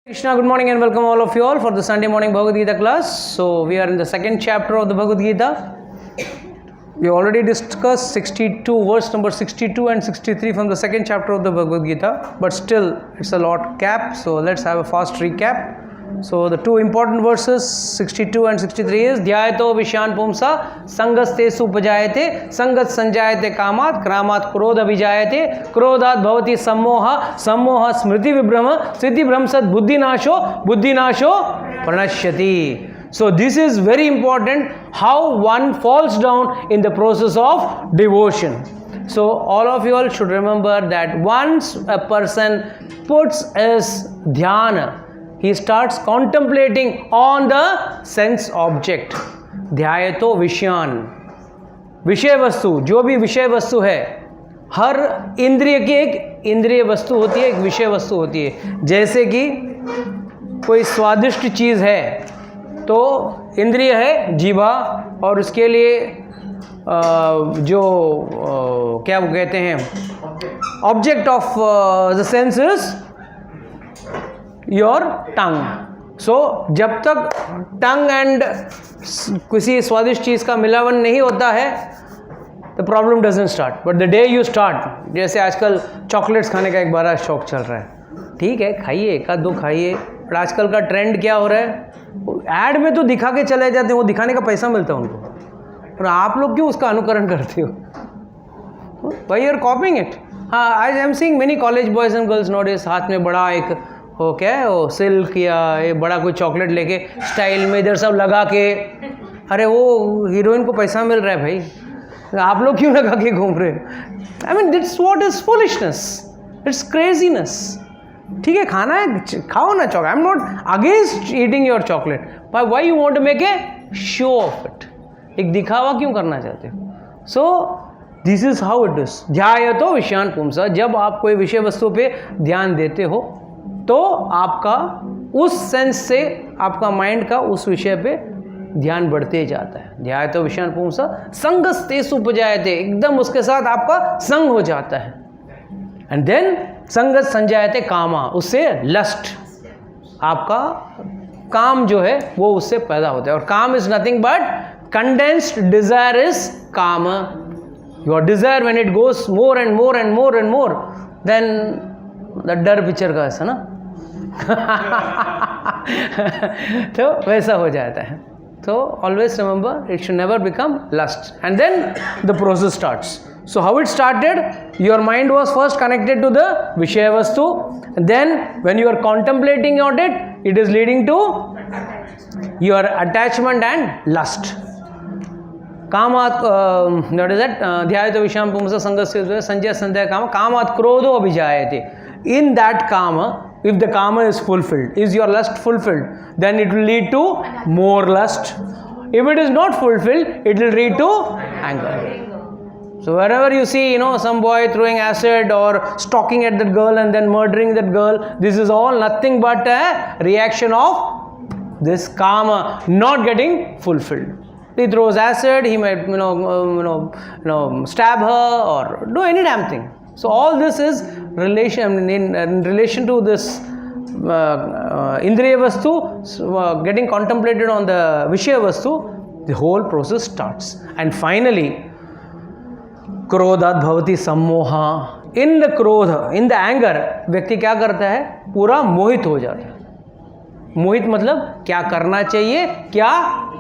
Krishna, good morning and welcome all of you all for the Sunday morning Bhagavad Gita class. So we are in the second chapter of the Bhagavad Gita. We already discussed 62, verse number 62 and 63 from the second chapter of the Bhagavad Gita. But still, it's a lot cap. So let's have a fast recap. So the two important verses 62 and 63 is Dhyayato Vishan Pumsa Sangastesu Pajayate Sangat Sanjayate Kamat Kramat Krodha Vijayate Krodhat Bhavati Sammoha Sammoha Smriti Vibhrama Smriti Bhramsat Buddhinasho Buddhinasho Pranashyati. So this is very important, how one falls down in the process of devotion. So all of you all should remember that once a person puts his dhyana, he starts contemplating on the sense object. ध्यायतो विषयान, विषय वस्तु, जो भी विषय वस्तु है, हर इंद्रिय की एक इंद्रिय वस्तु होती है, एक विषय वस्तु होती है. जैसे कि कोई स्वादिष्ट चीज़ है तो इंद्रिय है जीवा, और उसके लिए जो क्या वो कहते हैं, object of the senses your tongue. So जब तक टंग एंड किसी स्वादिष्ट चीज़ का मिलावन नहीं होता है, the problem doesn't start. But the day you start, जैसे आजकल चॉकलेट्स खाने का एक बड़ा शौक चल रहा है, ठीक है खाइए, एक आध दो खाइए. बट आजकल का ट्रेंड क्या हो रहा है, ऐड में तो दिखा के चले जाते हैं, वो दिखाने का पैसा मिलता है उनको, और आप लोग क्यों उसका अनुकरण करते हो? Why you are copying it. हाँ, I am seeing many college boys and girls notice, हाथ में बड़ा एक वो क्या है, वो सिल्क या ये बड़ा कोई चॉकलेट लेके स्टाइल में इधर सब लगा के. अरे वो हीरोइन को पैसा मिल रहा है भाई, आप लोग क्यों लगा के घूम रहे हो? I mean that's what is foolishness, it's craziness. ठीक है, खाना है खाओ ना chocolate, I am not against eating your chocolate, but why you want to make a show of it? एक दिखावा क्यों करना चाहते हो? So this is how it is. ध्यायतो विषयान पुंसा, जब आप कोई विषय वस्तु पे ध्यान देते हो तो आपका उस सेंस से आपका माइंड का उस विषय पे ध्यान बढ़ते जाता है. ध्यायतो विषयान पुंसा संगस्तेषु उपजायते, एकदम उसके साथ आपका संग हो जाता है. एंड देन संगत संजायते कामा, उससे लस्ट, आपका काम जो है वो उससे पैदा होता है. और काम is nothing but condensed desire is काम. Your desire when it goes more and more and more and more, then the डर पिक्चर का ऐसा ना तो वैसा हो जाता है. तो always remember it should never become lust, and then the process starts. So how it started, your mind was first connected to the Vishaya Vastu, then when you are contemplating on it, it is leading to your attachment and lust. Kamat, what is that? Dhyayato Visham Pumsa Sangasya Sanjaya Sandhya Kama, Kamat Krodho Abhijayate. In that Kama, if the Kama is fulfilled, is your lust fulfilled, then it will lead to more lust. If it is not fulfilled, it will lead to anger. So wherever you see, some boy throwing acid or stalking at that girl and then murdering that girl, this is all nothing but a reaction of this karma not getting fulfilled. He throws acid, he might stab her or do any damn thing. So all this is in relation to this indriya vastu getting contemplated on the vishaya vastu. The whole process starts, and finally क्रोधात भवति सम्मोहा. In the क्रोध, in the anger, व्यक्ति क्या करता है, पूरा मोहित हो जाता है. मोहित मतलब क्या करना चाहिए, क्या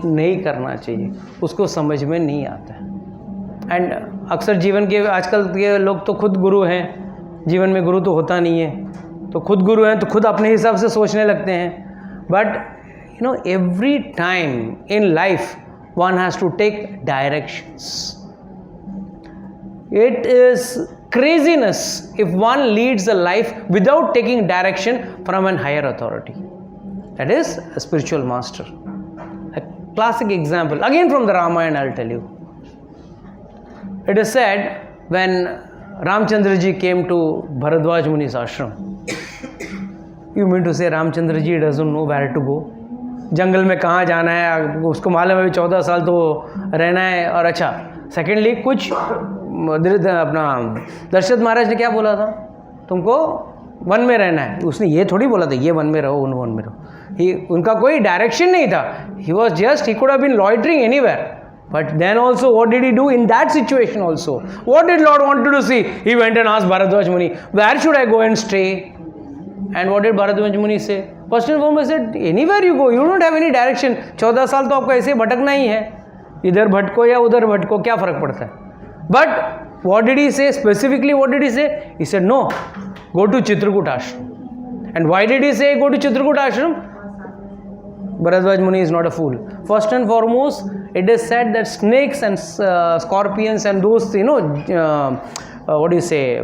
नहीं करना चाहिए, उसको समझ में नहीं आता है. एंड अक्सर जीवन के आजकल के लोग तो खुद गुरु हैं, जीवन में गुरु तो होता नहीं है, तो खुद गुरु हैं तो खुद अपने हिसाब से सोचने लगते हैं. But every time in life one has to take directions. It is craziness if one leads a life without taking direction from an higher authority, that is a spiritual master. A classic example, again from the Ramayana, I'll tell you. It is said when Ramchandra ji came to Bharadwaj Muni's ashram, you mean to say Ramchandra ji doesn't know where to go? जंगल में कहाँ जाना है उसको मालूम है, 14 साल तो रहना है. और अच्छा, सेकेंडली कुछ अपना दशरथ महाराज ने क्या बोला था, तुमको वन में रहना है, उसने ये थोड़ी बोला था ये वन में रहो, वन में रहो। उनका कोई डायरेक्शन नहीं था, he was just, he could have been loitering anywhere, but then also what did he do in that situation also? What did Lord wanted to see? He went and asked Bharadwaj muni, where should I go and stay? And what did Bharadwaj muni say? First and foremost said, anywhere you go, you don't have any direction. 14 साल तो आपको ऐसे भटकना ही है, इधर भटको या उधर भटको, क्या फर्क पड़ता है? But what did he say specifically? What did he say? He said no, go to Chitrakoot ashram. And why did he say go to Chitrakoot ashram? Bharadwaj Muni is not a fool. First and foremost, it is said that snakes and scorpions and those, what do you say,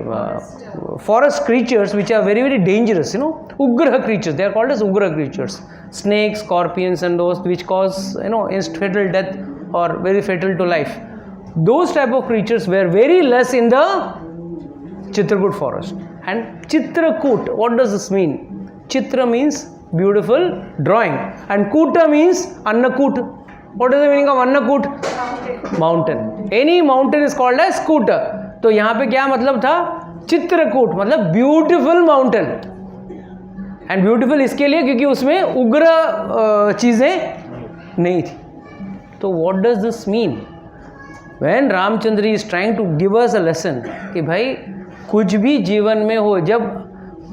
forest creatures which are very, very dangerous, ugra creatures, they are called as ugra creatures. Snakes, scorpions and those which cause, fatal death or very fatal to life. Those type of creatures were very less in the Chitrakoot forest. And Chitrakoot, what does this mean? Chitra means beautiful drawing, and Kuta means Annakoot. What is the meaning of Annakoot? Mountain. Any mountain is called as Kuta. तो यहाँ पे क्या मतलब था? चित्रकूट मतलब beautiful mountain. And beautiful इसके लिए क्योंकि उसमें उग्र चीज़ें नहीं थी। तो what does this mean? When Ramchandra is trying to give us a lesson कि भाई कुछ भी जीवन में हो, जब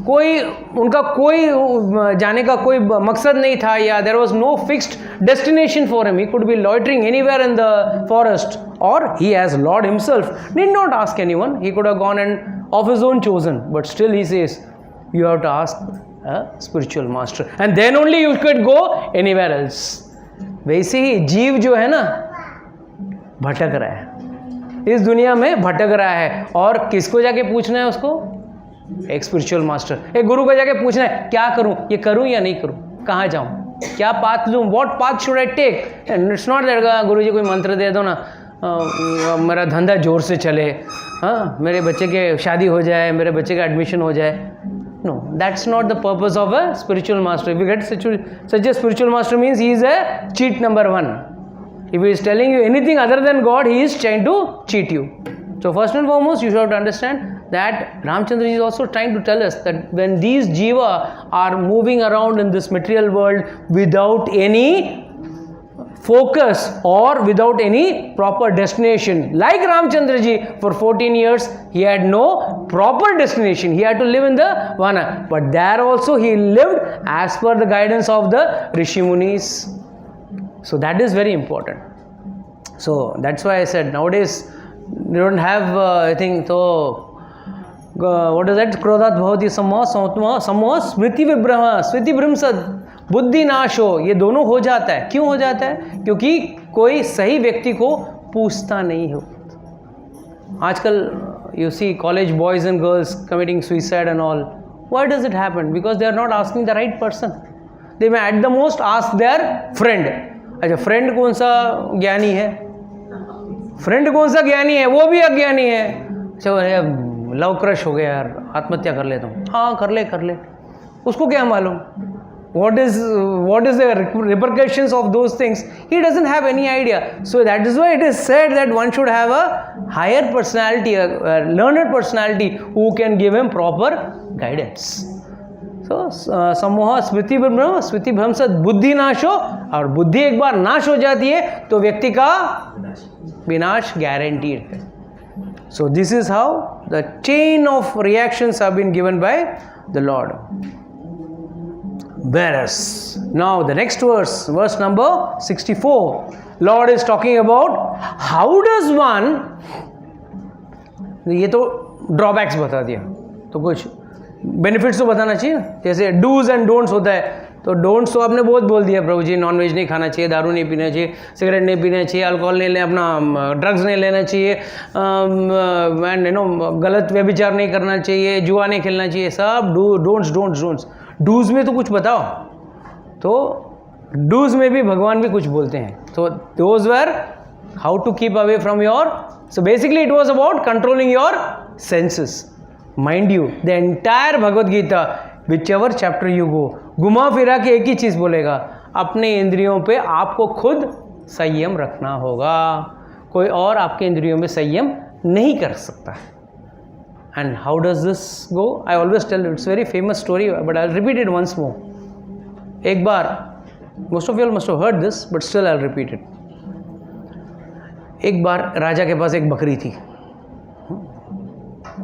कोई उनका कोई जाने का कोई मकसद नहीं था, या there was no fixed destination for him, he could be loitering anywhere in the forest, or he as Lord himself did not ask anyone, he could have gone and of his own chosen, but still he says you have to ask a spiritual master and then only you could go anywhere else. वैसे ही जीव जो है ना भटक रहा है, इस दुनिया में भटक रहा है, और किसको जाके पूछना है उसको? एक स्पिरिचुअल मास्टर, एक गुरु को जाके पूछना है क्या करूं, ये करूं या नहीं करूं, कहाँ जाऊं, क्या पाथ लूं, what path should I take? It's not that guru ji कोई मंत्र दे दो ना, मेरा धंधा जोर से चले, हाँ मेरे बच्चे के शादी हो जाए, मेरे बच्चे का एडमिशन हो जाए। No, that's not the purpose of a spiritual master. If you get such a spiritual master, means he is a cheat number one. If he is telling you anything other than God, he is trying to cheat you. So first and foremost, you should understand that Ramchandra is also trying to tell us that when these jiva are moving around in this material world without any focus or without any proper destination, like Ramchandra ji, for 14 years he had no proper destination, he had to live in the vana, but there also he lived as per the guidance of the Rishi Munis. So that is very important. So that's why I said nowadays you don't have I think so what is that, क्रोधात भवति समोह स्मृति विभ्रम स्मृति भ्रंशद बुद्धि नाश हो, ये दोनों हो जाता है। क्यों हो जाता है? क्योंकि कोई सही व्यक्ति को पूछता नहीं हो। आजकल you see college boys and girls committing suicide and all, why does it happen? Because they are not asking the right person, they may at the most ask their friend. अच्छा, फ्रेंड कौन सा ज्ञानी है? Friend कौन सा ज्ञानी है? वो भी अज्ञानी है। अच्छा, लव क्रश हो गया यार, आत्महत्या कर लेता हूँ। हाँ कर ले, उसको क्या मालूम what is the repercussions of those things? He doesn't have any idea. So that is why it is said that one should have a higher personality, a learned personality who can give him proper guidance. So समोह स्मृति भ्रम से बुद्धि नाश हो, और बुद्धि एक बार नाश हो जाती है तो व्यक्ति का विनाश guaranteed है. So this is how the chain of reactions have been given by the Lord. Whereas now the next verse number 64, Lord is talking about how does one, ये तो ड्रॉबैक्स बता दिया, तो कुछ बेनिफिट्स तो बताना चाहिए ना। जैसे डूज एंड डोंट्स होता है, तो डोंट्स तो आपने बहुत बोल दिया, प्रभु जी नॉनवेज नहीं खाना चाहिए, दारू नहीं पीना चाहिए, सिगरेट नहीं पीना चाहिए, अल्कोहल नहीं लेना, अपना ड्रग्स नहीं लेना चाहिए, एंड गलत व्यभिचार नहीं करना चाहिए, जुआ नहीं खेलना चाहिए, सब डोंट्स। डूज में तो कुछ बताओ। तो डूज में भी भगवान भी कुछ बोलते हैं। तो those were how to keep away from your, so basically it was about controlling your senses, mind you the entire Bhagavad Gita whichever chapter you go, घुमा फिरा के एक ही चीज़ बोलेगा, अपने इंद्रियों पे आपको खुद संयम रखना होगा, कोई और आपके इंद्रियों में संयम नहीं कर सकता। And how does this go? I always tell you, it's a very famous story, but I'll repeat it once more. एक बार, most of you all must have heard this, but still I'll repeat it. एक बार राजा के पास एक बकरी थी,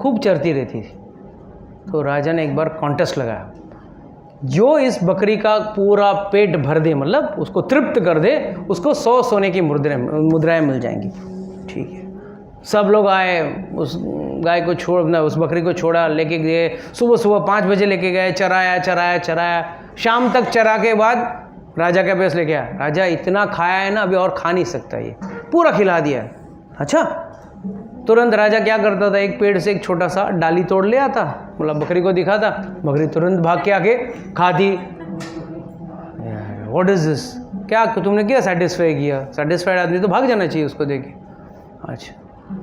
खूब चरती रहती थी. तो राजा ने एक बार कॉन्टेस्ट लगाया, जो इस बकरी का पूरा पेट भर दे, मतलब उसको तृप्त कर दे, उसको 100 सोने की मुद्राएं मिल जाएंगी. ठीक है, सब लोग आए, उस गाय को छोड़ना, उस बकरी को छोड़ा, लेके गए. सुबह 5 बजे लेके गए, चराया. शाम तक चरा के बाद राजा के पास लेके आया. राजा, इतना खाया है ना, अभी और खा नहीं सकता, ये पूरा खिला दिया है. अच्छा, तुरंत राजा क्या करता था, एक पेड़ से एक छोटा सा डाली तोड़ ले आता, मतलब बकरी को दिखाता, बकरी तुरंत भाग के आके खाती. व्हाट इज दिस, क्या तुमने किया, सेटिस्फाई किया. सेटिस्फाइड आदमी तो भाग जाना चाहिए उसको देखे. अच्छा,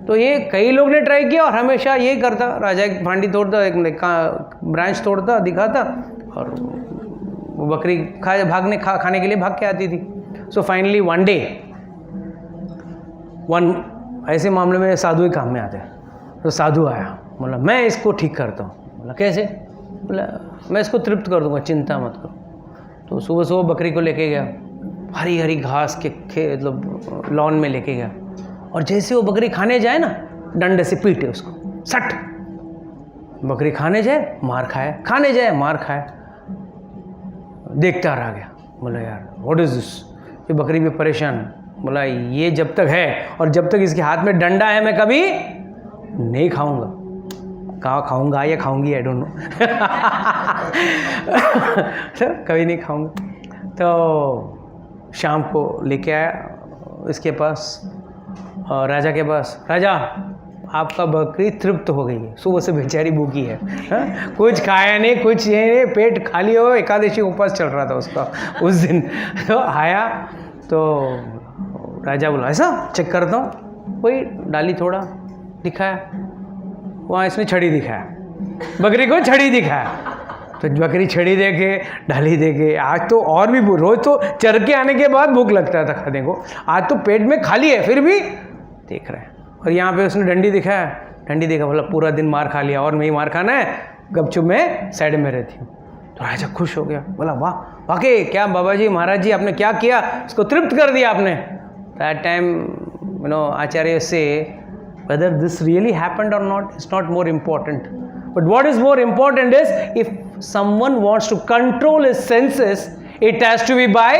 तो ये कई लोग ने ट्राई किया और हमेशा ये करता. राजा एक भांडी तोड़ता, एक ब्रांच तोड़ता, दिखाता, और वो बकरी खाने के लिए भाग के आती थी. सो फाइनली वन डे, ऐसे मामले में साधु ही काम में आते हैं. तो साधु आया, बोला मैं इसको ठीक करता हूँ. बोला कैसे? बोला मैं इसको तृप्त कर दूंगा, चिंता मत करो. तो सुबह बकरी को लेके गया, हरी हरी घास के मतलब लॉन में लेके गया, और जैसे वो बकरी खाने जाए ना, डंडे से पीटे उसको, सट. बकरी खाने जाए मार खाए, खाने जाए मार खाए. देखता रह गया. बोला यार व्हाट इज दिस, ये बकरी भी परेशान. बोला ये जब तक है और जब तक इसके हाथ में डंडा है, मैं कभी नहीं खाऊंगा. कहाँ खाऊंगा या खाऊंगी, आई डोंट नो. कभी नहीं खाऊंगा. तो शाम को लेके आया इसके पास, राजा के पास. राजा, आपका बकरी तृप्त हो गई है, सुबह से बेचारी भूखी है, कुछ खाया नहीं, कुछ ये नहीं, पेट खाली हो. एकादशी उपवास चल रहा था उसका उस दिन. तो आया तो राजा बोला ऐसा चेक करता हूँ. वही डाली थोड़ा दिखाया, वहाँ इसने छड़ी दिखाया, बकरी को छड़ी दिखाया. तो बकरी छड़ी देके, डाली देके. आज तो और भी रोज तो चर के आने के बाद भूख लगता था खाने को, आज तो पेट में खाली है फिर भी देख रहे हैं. और यहाँ पे उसने डंडी दिखाया, डंडी देखा, बोला पूरा दिन मार खा लिया और मैं ही मार खाना है, गपचुप में साइड में रहती हूँ. तो राजा खुश हो गया. बोला वाह, वाकई क्या बाबा जी, महाराज जी, आपने क्या किया, इसको तृप्त कर दिया आपने. दैट टाइम आचार्य से whether this really happened or not, it's not more important. But what is more important is, if someone wants to control his senses, it has to be by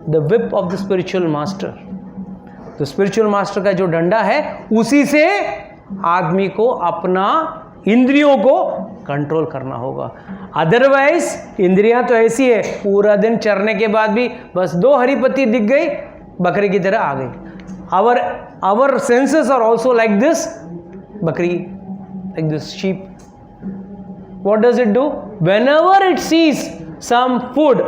the whip of the spiritual master. तो spiritual master का जो डंडा है, उसी से आदमी को अपना इंद्रियों को कंट्रोल करना होगा. अदरवाइज इंद्रियां तो ऐसी है, पूरा दिन चरने के बाद भी बस 2 हरी पत्ती दिख गई, बकरी की तरह आ गई. Our senses are also like this bakri, like this sheep. What does it do? Whenever it sees some food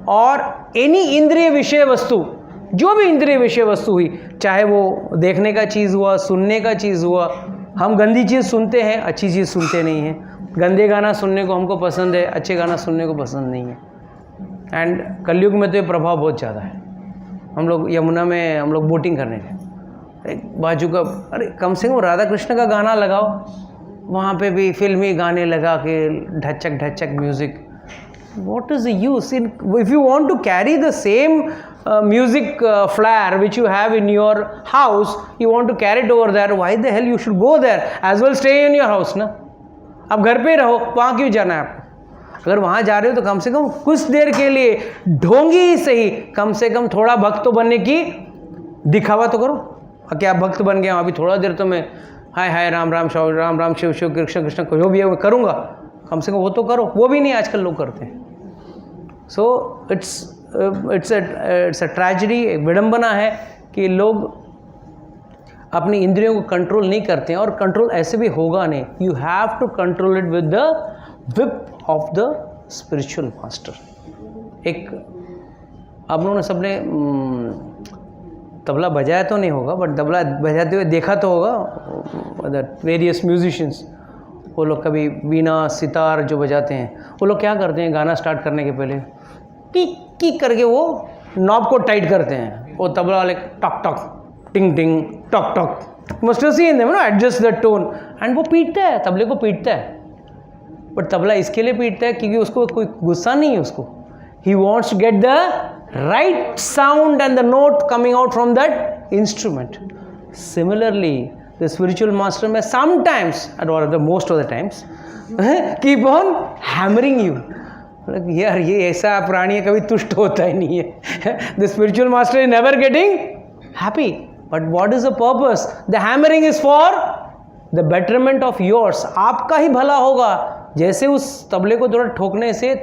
or any इंद्रिय विषय वस्तु, जो भी इंद्रिय विषय वस्तु हुई, चाहे वो देखने का चीज़ हुआ, सुनने का चीज़ हुआ. हम गंदी चीज़ सुनते हैं, अच्छी चीज़ सुनते नहीं हैं. गंदे गाना सुनने को हमको पसंद है, अच्छे गाना सुनने को पसंद नहीं है. एंड कलयुग में तो ये प्रभाव बहुत ज़्यादा है. हम लोग यमुना में हम लोग बोटिंग करने गए, एक बाजू का, अरे कम से कम राधा कृष्ण का गाना लगाओ, वहाँ पे भी फिल्मी गाने लगा के ढचक music. What is the use in, if you want to carry the same music flair which you have in your house, you want to carry it over there, why the hell you should go there, as well stay in your house ना. आप घर पे रहो, वहाँ क्यों जाना है आपको? अगर वहाँ जा रहे हो तो कम से कम कुछ देर के लिए, ढोंगी ही सही, कम से कम थोड़ा भक्त तो बनने की दिखावा तो करो. क्या भक्त बन गया, अभी थोड़ा देर तो मैं हाय राम राम शिव शिव कृष्ण कृष्ण जो भी है वो करूँगा, कम से कम वो तो करो. वो भी नहीं आजकल लोग करते हैं. सो इट्स अ ट्रेजेडी, एक विडम्बना है कि लोग अपनी इंद्रियों को कंट्रोल नहीं करते हैं. और कंट्रोल ऐसे भी होगा नहीं. You have to control it with the whip of the spiritual master. एक आप लोगों ने सबने तबला बजाया तो नहीं होगा, बट तबला बजाते हुए देखा तो होगा. वेरियस म्यूजिशियंस, वो लोग कभी वीणा सितार जो बजाते हैं, वो लोग क्या करते हैं, गाना स्टार्ट करने के पहले टिक करके वो नॉब को टाइट करते हैं. वो तबला वाले टक टक टिंग टिंग टक टक must have seen them, adjust the tone, and वो पीटता है, तबले को पीटता है, बट तबला इसके लिए पीटता है क्योंकि उसको कोई गुस्सा नहीं है उसको. He wants to get the right sound and the note coming out from that instrument. Similarly, the spiritual master may sometimes, or the most of the times, keep on hammering you. यार ये ऐसा प्राणी है, कभी तुष्ट होता ही नहीं है. The spiritual master is never getting happy. But what is the purpose? The hammering is for the betterment of yours. आपका ही भला होगा. जैसे उस तबले को थोड़ा ठोकने से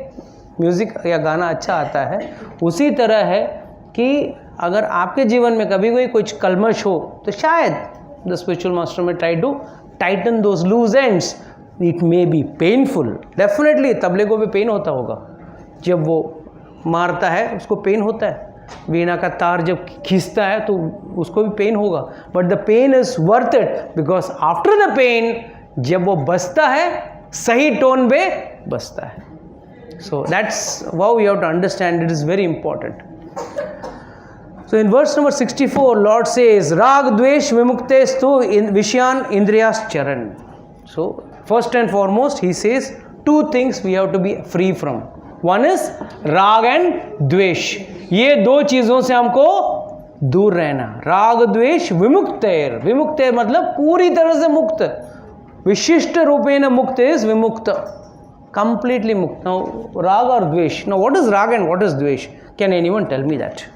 म्यूज़िक या गाना अच्छा आता है, उसी तरह है कि अगर आपके जीवन में कभी कोई कुछ कलमश हो तो शायद द स्पिरिचुअल मास्टर में try to tighten those loose ends. It may be painful, definitely तबले को भी पेन होता होगा जब वो मारता है, उसको पेन होता है. वीणा का तार जब खींचता है तो उसको भी पेन होगा, but the pain is worth it because after the pain जब वो बजता है सही टोन पे बजता है. So that's wow you have to understand, it is very important. So in verse number 64, Lord says, Rag Dvesh Vimuktestu Vishyan Indriyas Charan. So first and foremost, he says two things we have to be free from. One is Rag and Dvesh. ये दो चीज़ों से हमको दूर रहना. राग द्वेष विमुक्तेर. विमुक्तेर मतलब पूरी तरह से मुक्त. विशिष्ट रूपेण मुक्त इज विमुक्त, completely मुक्त. Now Rag or Dvesh. Now what is Rag and what is Dvesh? Can anyone tell me that?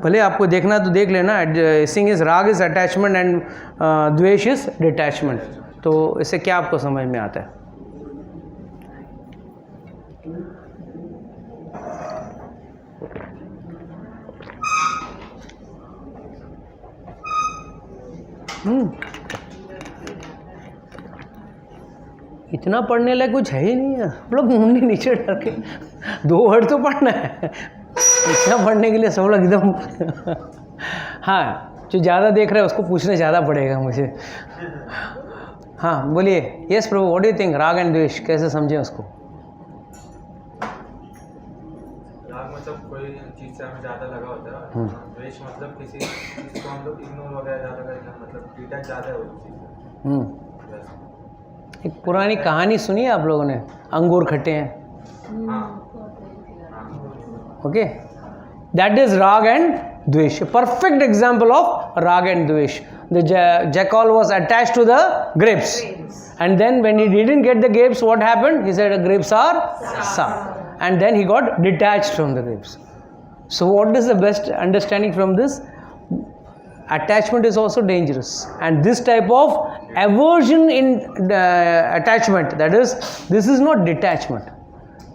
भले आपको देखना तो देख लेना. सिंग इज राग इज अटैचमेंट एंड द्वेष इज डिटैचमेंट. तो इससे क्या आपको समझ में आता है? इतना पढ़ने लायक कुछ है ही नहीं है. हम लोग मुंडी नीचे डाल के 2 वर्ड तो पढ़ना है. इतना पढ़ने के लिए सब लोग एकदम हाँ, जो ज़्यादा देख रहा है उसको पूछने ज़्यादा पड़ेगा मुझे. हाँ बोलिए. Yes Prabhu, what do you think? राग एंड द्वेष कैसे समझें उसको? राग मतलब कोई चीज़ से हमें ज़्यादा लगा होता है. द्वेष मतलब किसी चीज़ को हम लोग इग्नोर वगैरह ज़्यादा करना, मतलब डिटैच ज़्यादा है उस चीज़ से. एक पुरानी कहानी सुनी है आप लोगों ने? अंगूर खट्टे हैं. ओके, दैट इज राग एंड द्वेष. परफेक्ट एग्जाम्पल ऑफ राग एंड द्वेष. The jackal was attached to the grapes, and then when he didn't get the grapes, what happened? He said the grapes are sour, and then he got detached from the grapes. So what is the best understanding from this? Attachment is also dangerous, and this type of aversion in attachment, that is, this is not detachment.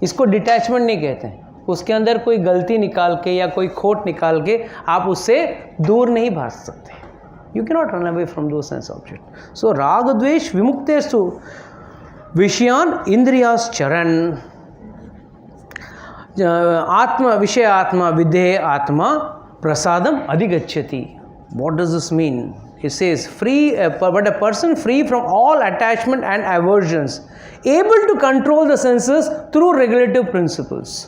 इसको detachment नहीं कहते हैं. उसके अंदर कोई गलती निकाल के या कोई खोट निकाल के आप उससे दूर नहीं भाग सकते. You cannot run away from those sense objects. So Rag Dvesh Vimuktestu Vishyan Indriyas Charan. Atma Vishaya Atma Vidhe Atma Prasadam Adhigachyati. What does this mean? It says free, but a person free from all attachment and aversions, able to control the senses through regulative principles.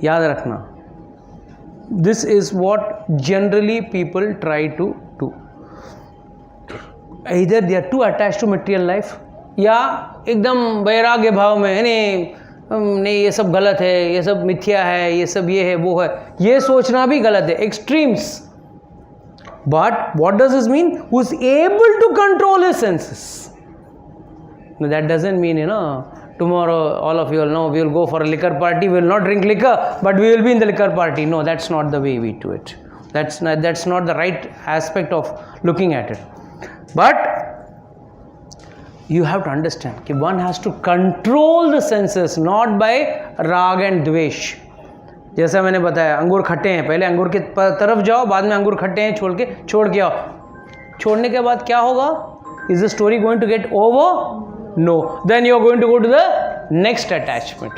याद रखना. This is what generally people try to do. Either they are too attached to material life, या एकदम वैराग्य भाव में नहीं ये सब गलत है, ये सब मिथ्या है, ये सब ये है वो है. ये सोचना भी गलत है. Extremes. But what does this mean? Who is able to control his senses. Now that doesn't mean, tomorrow all of you will know we will go for a liquor party. We will not drink liquor, but we will be in the liquor party. No, that's not the way we do it. That's not the right aspect of looking at it. But you have to understand that one has to control the senses, not by rag and dvesh. जैसा मैंने बताया, अंगूर खट्टे हैं, पहले अंगूर की तरफ जाओ, बाद में अंगूर खट्टे हैं छोड़ के आओ. छोड़ने के बाद क्या होगा? Is the story going to get over? No. Then you are going to go to the next attachment.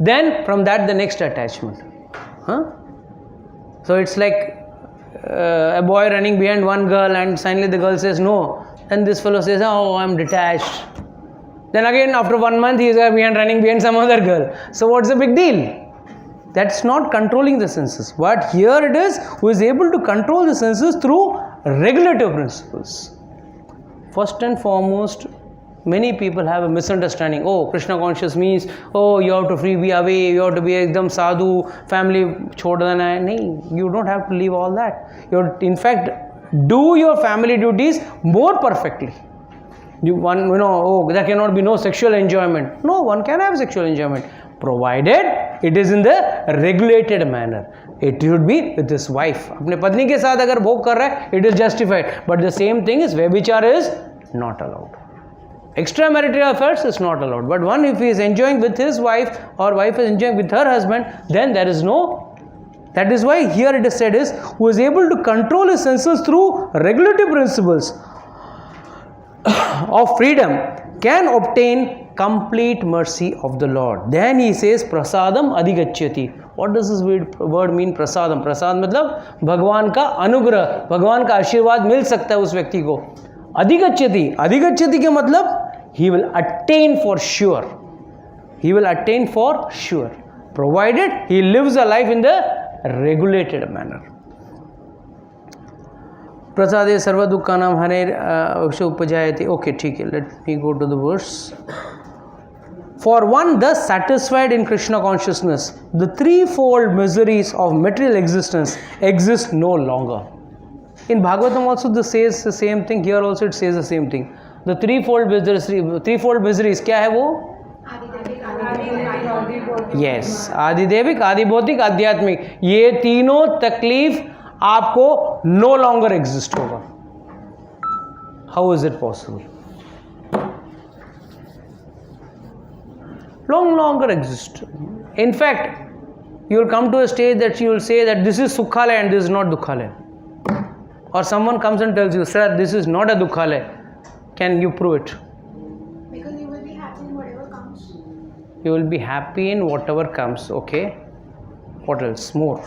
Then from that the next attachment. So it's like a boy running behind one girl, and suddenly the girl says no. Then this fellow says, oh, I'm detached. Then again after 1 month he is running behind some other girl. So what's the big deal? That's not controlling the senses. But here it is who is able to control the senses through regulative principles. First and foremost, many people have a misunderstanding. Oh, Krishna conscious means, oh, you have to be away, you have to be ekdam sadhu, family chhod dena hai. No, you don't have to leave all that. In fact, do your family duties more perfectly. Oh, there cannot be no sexual enjoyment. No, one can have sexual enjoyment, provided it is in the regulated manner. It should be with his wife. अपने पत्नी के साथ अगर भोग कर रहा है, it is justified. But the same thing is व्यभिचार is not allowed. Extramarital affairs is not allowed. But one, if he is enjoying with his wife or wife is enjoying with her husband, then there is no. That is why here it is said is who is able to control his senses through regulative principles of freedom can obtain complete mercy of the Lord. Then he says prasadam adhigachyati. What does this word mean, prasadam? प्रसाद मतलब भगवान का अनुग्रह, भगवान का आशीर्वाद मिल सकता है उस व्यक्ति को. अधिगच्छति, अधिगच्छति के मतलब he will attain for sure. He will attain for sure, provided he lives a life in the regulated manner. Prasade serve दुःखानां हरेर उपजायते. Okay, ठीक है. Let me go to the verse. For one thus satisfied in Krishna consciousness, the threefold miseries of material existence exist no longer. In Bhagavatam also this says the same thing. Here also it says the same thing. The threefold miseries क्या है वो? Yes, आदिदेविक, आदिभौतिक, आध्यात्मिक. ये तीनों तकलीफ आपको no longer exist होगा. How is it possible? No longer exist. In fact, you will come to a stage that you will say that this is Sukhalaya and this is not Dukhalaya. Or someone comes and tells you, sir, this is not a Dukhalaya. Can you prove it? Because you will be happy in whatever comes. You will be happy in whatever comes. Okay. What else? More.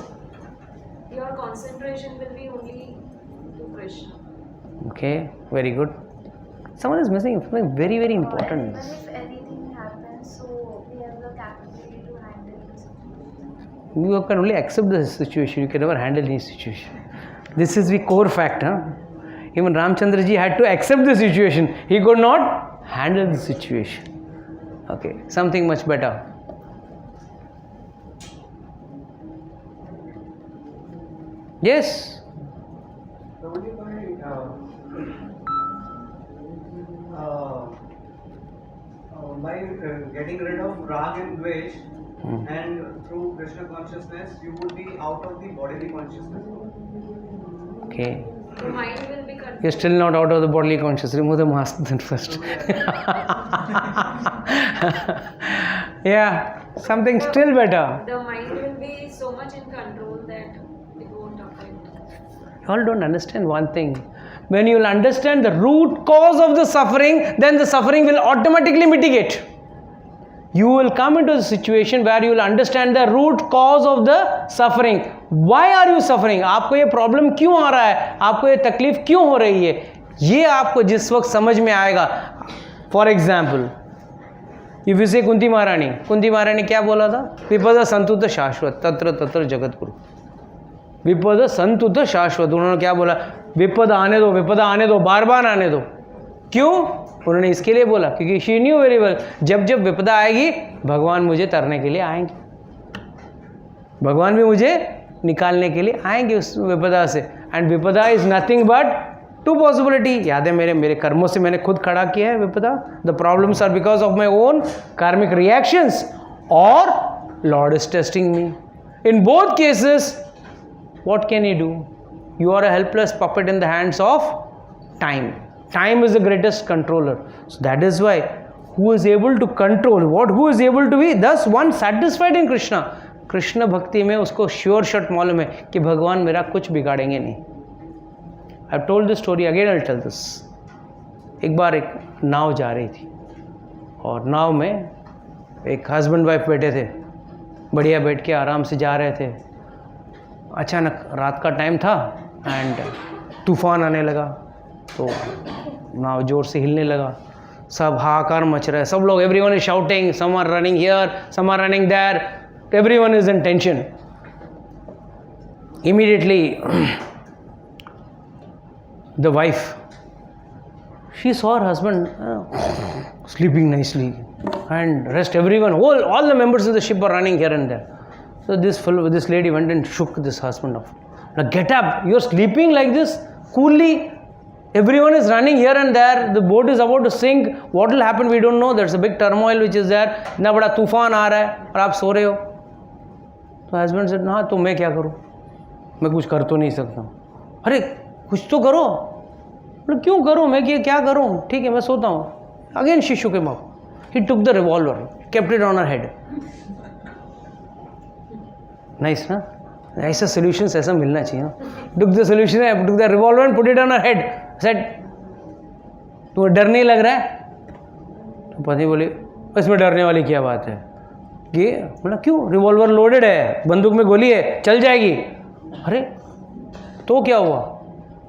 Your concentration will be only to Krishna. Okay. Very good. Someone is missing something very, very important. Even if anything happens, so we have the capability to handle the situation. You can only accept the situation. You can never handle any situation. This is the core fact. Even Ramchandra ji had to accept the situation. He could not handle the situation. Okay. Something much better. Yes. Only by getting rid of rag and dvesh and through Krishna consciousness, you would be out of the bodily consciousness. Okay. The mind will be controlled. You're still not out of the bodily consciousness. Remove the mask then first. Yeah. Something still better. The mind will be so much in control that it won't affect. You all don't understand one thing. When you will understand the root cause of the suffering, then the suffering will automatically mitigate. You will come into the situation where you will understand the root cause of the suffering. Why are you suffering? आपको ये problem क्यों आ रहा है? आपको ये तकलीफ क्यों हो रही है? ये आपको जिस वक्त समझ में आएगा. फॉर एग्जाम्पल, इफ यू से कुंती महारानी क्या बोला था? विपद संतुत शाश्वत तत्र तत्र जगतगुरु. विपद संतुत शाश्वत. उन्होंने क्या बोला? विपद आने दो, बार बार आने दो. क्यों? उन्होंने इसके लिए बोला क्योंकि शी न्यू वेरी वेल, जब जब विपदा आएगी भगवान मुझे तरने के लिए आएंगे, भगवान भी मुझे निकालने के लिए आएंगे उस विपदा से. एंड विपदा is nothing but to possibility. याद है मेरे कर्मों से मैंने खुद खड़ा किया है विपदा. The problems are because of my own karmic reactions और Lord is testing me. In both cases what can you do? You are a helpless puppet in the hands of time. Time is the greatest controller. So that is why who is able to control what? Who is able to be thus one satisfied in Krishna. Krishna भक्ति में उसको sure shot मालूम है कि भगवान मेरा कुछ बिगाड़ेंगे नहीं. I told this story again, I tell this. एक बार एक नाव जा रही थी और नाव में एक हस्बैंड वाइफ बैठे थे, बढ़िया बैठ के आराम से जा रहे थे. अचानक रात का टाइम था एंड तूफान आने लगा तो नाव जोर से हिलने लगा. सब हाहाकार मच रहा है, सब लोग, everyone is shouting, some are running here, some are running there. everyone is in tension. Immediately the wife, she saw her husband sleeping nicely, and rest everyone, all the members of the ship are running here and there. So this lady went and shook this husband off. Now get up, you're sleeping like this coolly. Everyone is running here and there. The boat is about to sink. What will happen we don't know. There's a big turmoil which is there. इतना बड़ा तूफान आ रहा है और आप सो रहे हो. तो husband said, हाँ तो मैं क्या करूँ, मैं कुछ कर तो नहीं सकता. अरे कुछ तो करो. बोले क्यों करूँ, मैं क्या करूँ, ठीक है मैं सोता हूँ. Again she shook him up. He took the revolver, kept it on her head. Nice ना, ऐसा solutions ऐसा मिलना चाहिए ना. Took the solution, took the revolver and put it on her head. Said, तुम्हें डर नहीं लग रहा है? तो पत्नी बोली, इसमें डरने वाली क्या बात है? ये बोला क्यों, रिवॉल्वर लोडेड है, बंदूक में गोली है, चल जाएगी. अरे तो क्या हुआ,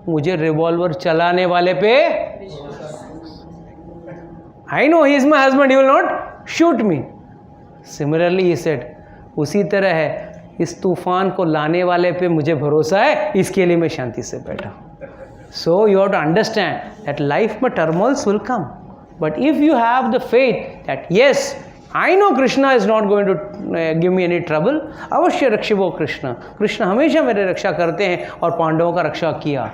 मुझे रिवॉल्वर चलाने वाले पे I know he is my husband, he will not shoot me. Similarly he said, उसी तरह है, इस तूफान को लाने वाले पे मुझे भरोसा है, इसके लिए मैं शांति से बैठा. So you have to understand that life में turmoils will come, but if you have the faith that yes, I know Krishna is not going to give me any trouble, अवश्य रक्षिबो कृष्ण, कृष्ण हमेशा मेरे रक्षा करते हैं और पांडवों का रक्षा किया.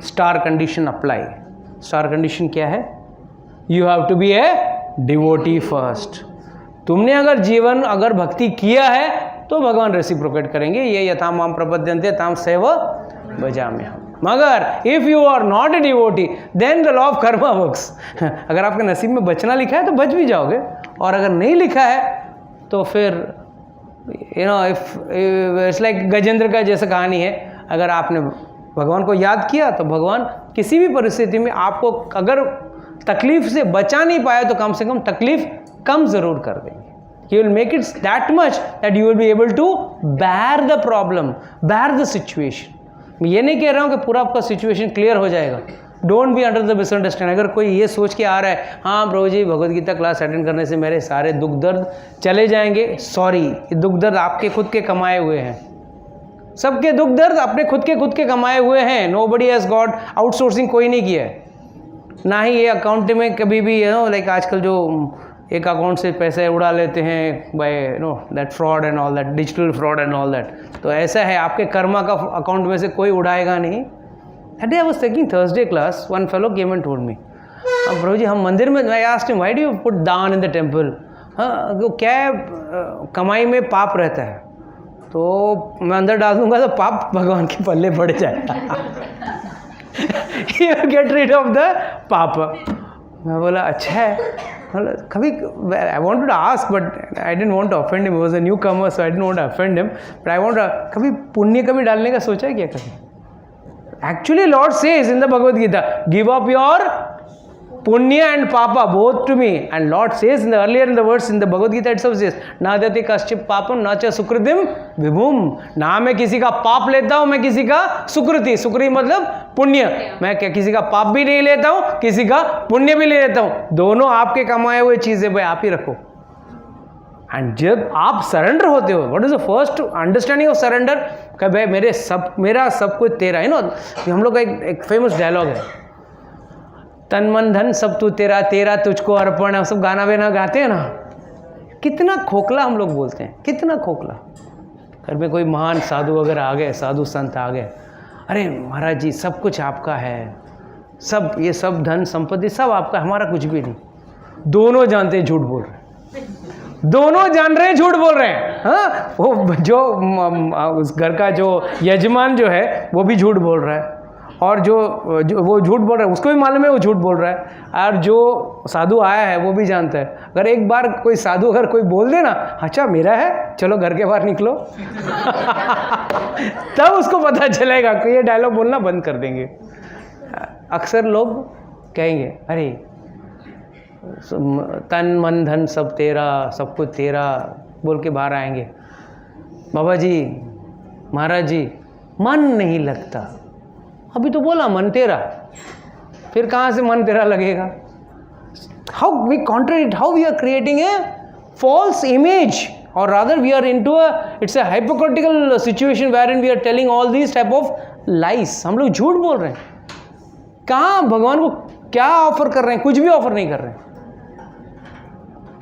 Star condition apply. Star condition क्या है? You have to be a devotee first. तुमने अगर भक्ति किया है तो भगवान रेसिप्रोकेट करेंगे. ये यथा माम प्रपद्यन्ते ताम सेव भजाम्यहम्. मगर if you are not a devotee then the law of karma works. अगर आपके नसीब में बचना लिखा है तो बच भी जाओगे, और अगर नहीं लिखा है तो फिर इट्स लाइक गजेंद्र का जैसा कहानी है. अगर आपने भगवान को याद किया तो भगवान किसी भी परिस्थिति में आपको अगर तकलीफ से बचा नहीं पाया तो कम से कम तकलीफ कम ज़रूर कर देंगे. He will make it that much that you will be able to bear the problem, bear the situation. मैं ये नहीं कह रहा हूँ कि पूरा आपका सिचुएशन क्लियर हो जाएगा. Don't be under the misunderstanding. अगर कोई ये सोच के आ रहा है, हाँ प्रभु जी भगवद गीता क्लास अटेंड करने से मेरे सारे दुख दर्द चले जाएंगे, सॉरी, ये दुख दर्द आपके खुद के कमाए हुए हैं. सबके दुख दर्द अपने खुद के कमाए हुए हैं. नोबडी हैज़ गॉट आउटसोर्सिंग कोई नहीं किया है. ना ही ये अकाउंट में कभी भी लाइक आजकल जो एक अकाउंट से पैसे उड़ा लेते हैं by that fraud and all that, digital fraud and all that. तो ऐसा है, आपके कर्मा का अकाउंट में से कोई उड़ाएगा नहीं. That day I was taking Thursday class, one fellow came and told me, प्रभु जी हम मंदिर में, I asked him, why do you put दान in the temple? हाँ क्या कमाई में पाप रहता है, तो मैं अंदर डाल दूंगा तो पाप भगवान के पल्ले पड़ जाएगा. You get rid of the पाप. मैं बोला अच्छा है. कभी I wanted to ask but I didn't want to offend him. He was a newcomer so I didn't want to offend him. But I want to, कभी पुण्य कभी डालने का सोचा है क्या कभी? Actually Lord says in the Bhagavad Gita, give up your punya and papa both to me. And Lord says earlier in the verse in the Bhagavad Gita itself says, nadati kaschip papam nacha sukritim vibhum. ना मैं किसी का पाप लेता हूँ, मैं किसी का सुकृति. सुकृति मतलब पुण्य. मैं किसी का पाप भी नहीं लेता हूँ, किसी का पुण्य भी नहीं लेता हूँ. दोनों आपके कमाए हुए चीज़ें भाई आप ही रखो. एंड जब आप सरेंडर होते हो, what is the first understanding of surrender? कि भाई मेरा सब कुछ तेरा है. हम लोग का एक फेमस डायलॉग है, तन मन धन सब तू तेरा, तेरा तुझको अर्पण. हम सब गाना वाना गाते हैं ना. कितना खोखला हम लोग बोलते हैं, कितना खोखला. घर में कोई महान साधु वगैरह आ गए, साधु संत आ गए, अरे महाराज जी सब कुछ आपका है, सब ये सब धन संपत्ति सब आपका, हमारा कुछ भी नहीं. दोनों जानते हैं झूठ बोल रहे हैं, दोनों जान रहे हैं झूठ बोल रहे हैं. हाँ, वो जो उस घर का जो यजमान जो है वो भी झूठ बोल रहा है, और जो वो झूठ बोल रहा है उसको भी मालूम है वो झूठ बोल रहा है, और जो साधु आया है वो भी जानता है. अगर एक बार कोई साधु अगर कोई बोल दे ना, अच्छा मेरा है, चलो घर के बाहर निकलो, तब उसको पता चलेगा कि ये डायलॉग बोलना बंद कर देंगे. अक्सर लोग कहेंगे अरे तन मन धन सब तेरा, सब कुछ तेरा बोल के बाहर आएंगे. बाबा जी महाराज जी मन नहीं लगता. अभी तो बोला मन तेरा, फिर कहाँ से मन तेरा लगेगा? How we contradict, how we are creating a false image or rather we are into it's a hypocritical situation wherein we are telling all these type of lies. हम लोग झूठ बोल रहे हैं. कहाँ भगवान को क्या ऑफर कर रहे हैं? कुछ भी ऑफर नहीं कर रहे हैं.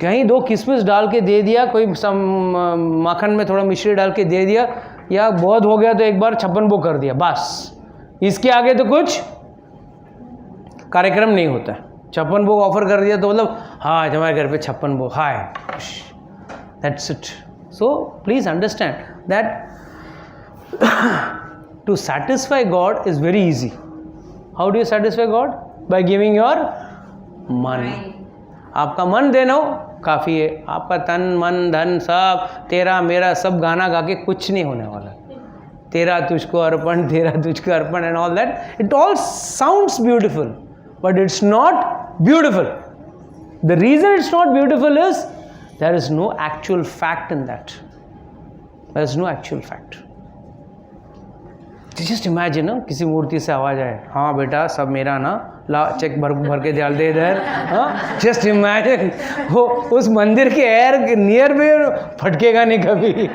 कहीं 2 किशमिश डाल के दे दिया, कोई माखन में थोड़ा मिश्री डाल के दे दिया, या बहुत हो गया तो एक बार 56 भोग कर दिया, बस. इसके आगे तो कुछ कार्यक्रम नहीं होता है. 56 भोग ऑफर कर दिया तो मतलब हाँ हमारे घर पे 56 भोग, हाय, that's it. So please understand that to satisfy God is very easy. How do you satisfy God? By giving your mann. आपका मन देना हो काफ़ी है. आपका तन मन धन सब तेरा मेरा सब गाना गा के कुछ नहीं होने वाला. तेरा तुझको अर्पण, तेरा तुझको अर्पण and all that, it all sounds beautiful but it's not beautiful. The reason it's not beautiful is there is no actual fact in that. There is no actual fact. Just imagine ना, किसी मूर्ति से आवाज आए, हाँ बेटा सब मेरा ना, ला चेक भर के डाल दे इधर. हाँ, जस्ट इमेजिन वो उस मंदिर के एयर नियर में फटकेगा नहीं कभी.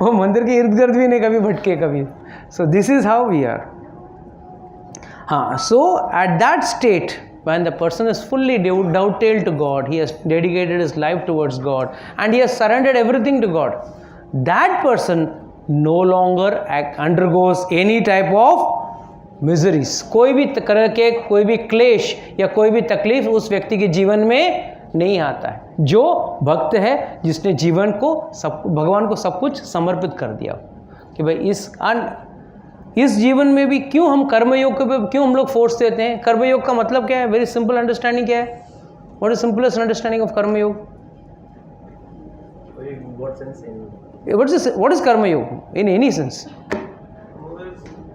वो मंदिर के इर्द गिर्द भी नहीं कभी भटके कभी. So this is how we are. So at that state, when the person is fully dovetailed to God, he has dedicated his life towards God and he has surrendered everything to God, that person no longer undergoes any type of miseries. कोई भी तरह के कोई भी क्लेश या कोई भी तकलीफ उस व्यक्ति के जीवन में नहीं आता है. जो भक्त है, जिसने जीवन को सब भगवान को सब कुछ समर्पित कर दिया कि भाई इस जीवन में भी क्यों हम कर्मयोग पे क्यों हम लोग फोर्स देते हैं? कर्मयोग का मतलब क्या है? वेरी सिंपल अंडरस्टैंडिंग क्या है? What is simplest understanding of karmayoga? What is karmayoga in any sense?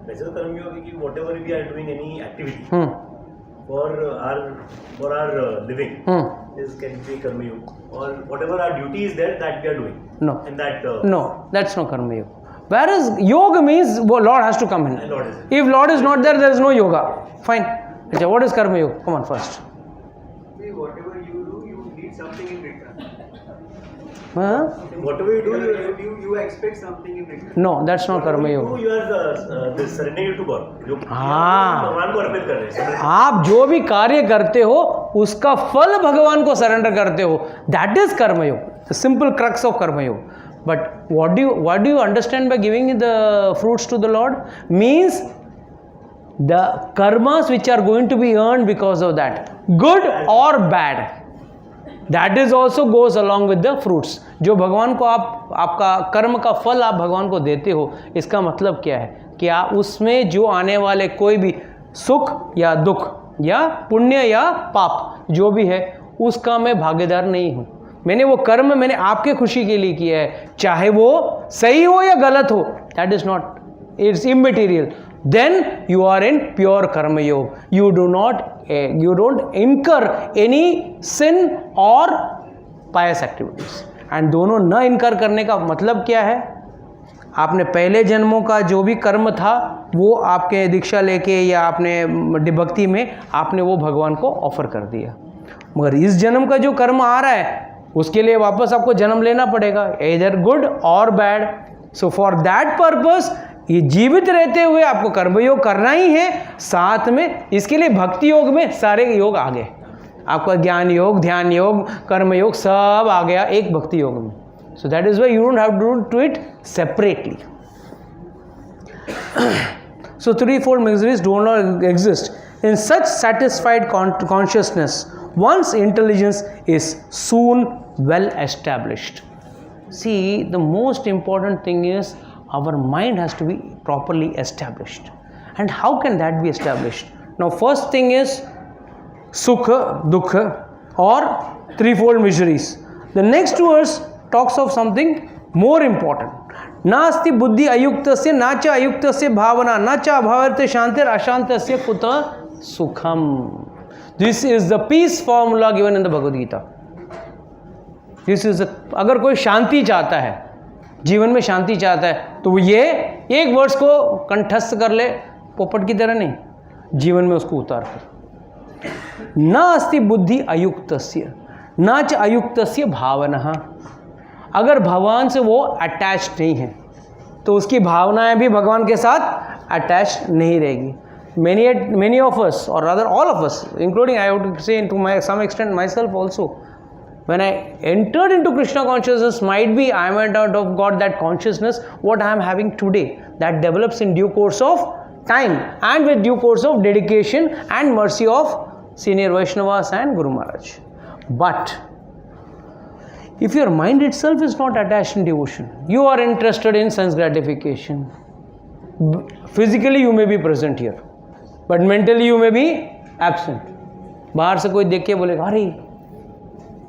वैसे तो कर्मयोग है कि whatever we are doing any activity for our living is can be कर्मयोग, or whatever our duty is there that we are doing. No. And that No, that's no कर्मयोग. Whereas yoga means Lord has to come in. Lord is. If Lord is not there, there is no yoga. Fine. Okay, what is karma yoga? Come on first. See, whatever you do, you need something in return. Whatever you do, You expect something in return. No, that's not karma yoga. you are surrendering to God. जो हाँ. भगवान को अर्पित कर रहे हैं. आप जो भी कार्य करते हो उसका फल भगवान को सरेंडर करते हो. That is karma yoga. The simple crux of karma yoga. But what do you understand by giving the fruits to the Lord? Means the karmas which are going to be earned because of that, good or bad, that is also goes along with the fruits. जो भगवान को आपका कर्म का फल आप भगवान को देते हो, इसका मतलब क्या है कि आप उसमें जो आने वाले कोई भी सुख या दुख या पुण्य या पाप जो भी है उसका मैं भागीदार नहीं हूँ. मैंने वो कर्म मैंने आपके खुशी के लिए किया है, चाहे वो सही हो या गलत हो, that is not, it's immaterial. Then you are in pure karma yoga. You don't incur any sin और पायस एक्टिविटीज. एंड दोनों न इनकर करने का मतलब क्या है? आपने पहले जन्मों का जो भी कर्म था वो आपके दीक्षा लेके या आपने भक्ति में आपने वो भगवान को ऑफर कर दिया. मगर इस जन्म का जो कर्म आ रहा है उसके लिए वापस आपको जन्म लेना पड़ेगा, एदर गुड और bad. So for that purpose ये जीवित रहते हुए आपको कर्मयोग करना ही है. साथ में इसके लिए भक्ति योग में सारे योग आ गए. आपका ज्ञान योग, ध्यान योग, कर्म योग सब आ गया एक भक्ति योग में. So that is why you don't have to do it separately. So threefold miseries do not exist. In such satisfied consciousness, one's intelligence is soon well established. See, the most important thing is our mind has to be properly established. And how can that be established? Now, first thing is sukha, dukha or threefold miseries. The next verse talks of something more important. नास्ति बुद्धि अयुक्तस्य न च अयुक्तस्य भावना न च अभावस्य शांतिर अशांतस्य कुतः सुखम. This is the peace formula given in the Bhagavad Gita. This is अगर कोई शांति चाहता है, जीवन में शांति चाहता है, तो वो ये एक वर्ड्स को कंठस्थ कर ले, पोपट की तरह नहीं, जीवन में उसको उतार कर. न अस्ति बुद्धि अयुक्तस्य. न च अयुक्तस्य भावनः, अगर भगवान से वो अटैच नहीं है तो उसकी भावनाएं भी भगवान के साथ अटैच नहीं रहेगी. Many of us, or rather all of us, including I would say to some extent myself also, when I entered into Krishna consciousness, might be I went out of God, that consciousness, what I am having today, that develops in due course of time and with due course of dedication and mercy of senior Vaishnavas and Guru Maharaj. But if your mind itself is not attached in devotion, you are interested in sense gratification. Physically you may be present here, but mentally you may be absent. बाहर से कोई देख के बोलेगा अरे